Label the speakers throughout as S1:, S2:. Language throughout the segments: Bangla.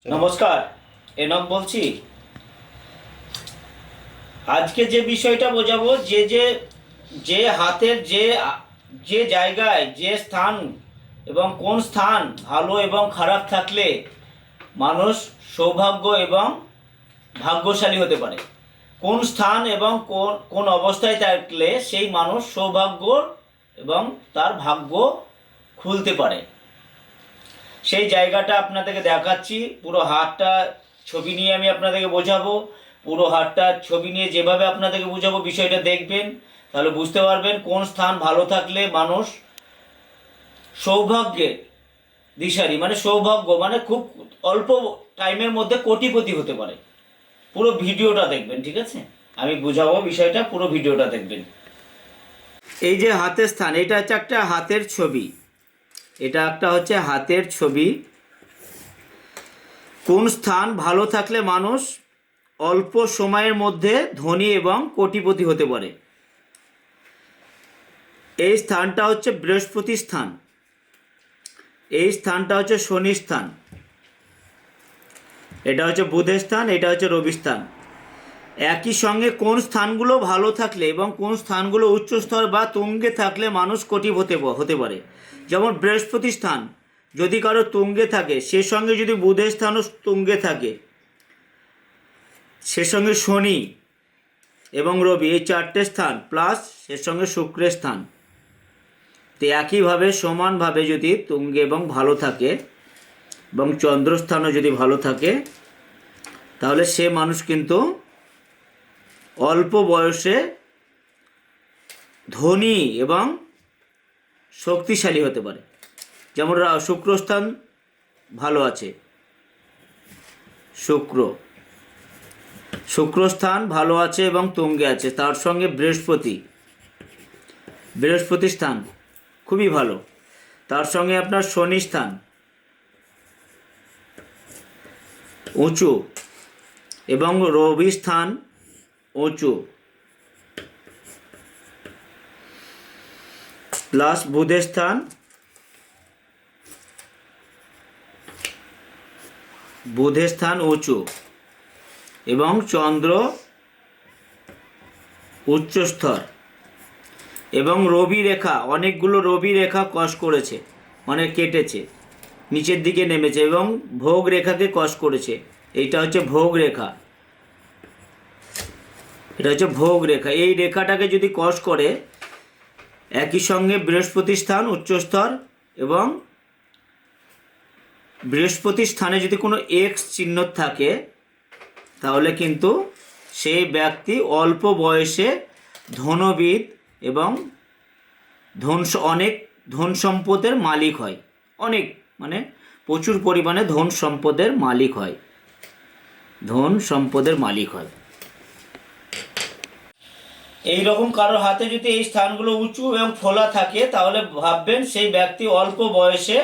S1: নমস্কার, এনক বলছি। আজকে যে বিষয়টা বোঝাবো, যে যে যে হাতের যে যে জায়গায় যে স্থান এবং কোন স্থান ভালো এবং খারাপ থাকলে মানুষ সৌভাগ্য এবং ভাগ্যশালী হতে পারে, কোন স্থান এবং কোন কোন অবস্থায় থাকলে সেই মানুষ সৌভাগ্য এবং তার ভাগ্য খুলতে পারে, সেই জায়গাটা আপনাদেরকে দেখাচ্ছি। পুরো হাতটা ছবি নিয়ে আমি আপনাদেরকে বোঝাবো। পুরো হাতটার ছবি নিয়ে যেভাবে আপনাদেরকে বোঝাবো, বিষয়টা দেখবেন, তাহলে বুঝতে পারবেন কোন স্থান ভালো থাকলে মানুষ সৌভাগ্যের দিশারি, মানে সৌভাগ্য মানে খুব অল্প টাইমের মধ্যে কোটিপতি হতে পারে। পুরো ভিডিওটা দেখবেন, ঠিক আছে? আমি বোঝাবো বিষয়টা, পুরো ভিডিওটা দেখবেন। এই যে হাতের স্থান, এটা হচ্ছে একটা হাতের ছবি, এটা একটা হচ্ছে হাতের ছবি। কোন স্থান ভালো থাকলে মানুষ অল্প সময়ের মধ্যে ধনী এবং কোটিপতি হতে পারে? এই স্থানটা হচ্ছে বৃহস্পতি স্থান, এই স্থানটা হচ্ছে শনি স্থান, এটা হচ্ছে বুধের স্থান, এটা হচ্ছে রবি স্থান। একই সঙ্গে কোন স্থানগুলো ভালো থাকলে এবং কোন স্থানগুলো উচ্চস্তর বা তুঙ্গে থাকলে মানুষ কোটিপতি হতে পারে। যেমন বৃহস্পতি স্থান যদি কারো তুঙ্গে থাকে, সে সঙ্গে যদি বুধের স্থানও তুঙ্গে থাকে, সে সঙ্গে শনি এবং রবি, এই চারটে স্থান প্লাস সে সঙ্গে শুক্রের স্থান, তো একইভাবে সমানভাবে যদি তুঙ্গে এবং ভালো থাকে এবং চন্দ্রস্থানও যদি ভালো থাকে, তাহলে সে মানুষ কিন্তু অল্প বয়সে ধনী এবং শক্তিশালী হতে পারে। যেমন শুক্রস্থান ভালো আছে, শুক্রস্থান ভালো আছে এবং তুঙ্গে আছে, তার সঙ্গে বৃহস্পতি স্থান খুবই ভালো, তার সঙ্গে আপনার শনি স্থান উঁচু এবং রবি স্থান উঁচু, প্লাস বুধের স্থান উঁচু এবং চন্দ্র উচ্চস্তর এবং রবি রেখা, অনেকগুলো রবি রেখা কষ করেছে, মানে কেটেছে, নিচের দিকে নেমেছে এবং ভোগ রেখাকে কষ করেছে। এইটা হচ্ছে ভোগ রেখা, এটা হচ্ছে ভোগ রেখা। এই রেখাটাকে যদি কষ করে, একই সঙ্গে বৃহস্পতি স্থান উচ্চস্তর এবং বৃহস্পতি স্থানে যদি কোনো এক্স চিহ্ন থাকে, তাহলে কিন্তু সেই ব্যক্তি অল্প বয়সে ধনবিদ এবং অনেক ধন সম্পদের মালিক হয়, অনেক মানে প্রচুর পরিমাণে ধন সম্পদের মালিক হয়, এই রকম কারোর হাতে যদি এই স্থানগুলো উঁচু এবং ফোলা থাকে, তাহলে ভাববেন সেই ব্যক্তি অল্প বয়সে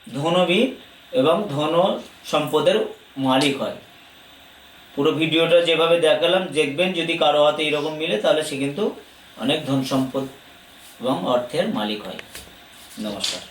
S1: ধনবিদ এবং ধন সম্পদের মালিক হয়। পুরো ভিডিওটা যেভাবে দেখালাম দেখবেন, যদি কারো হাতে এইরকম মিলে, তাহলে সে কিন্তু অনেক ধন সম্পদ এবং অর্থের মালিক হয়। নমস্কার।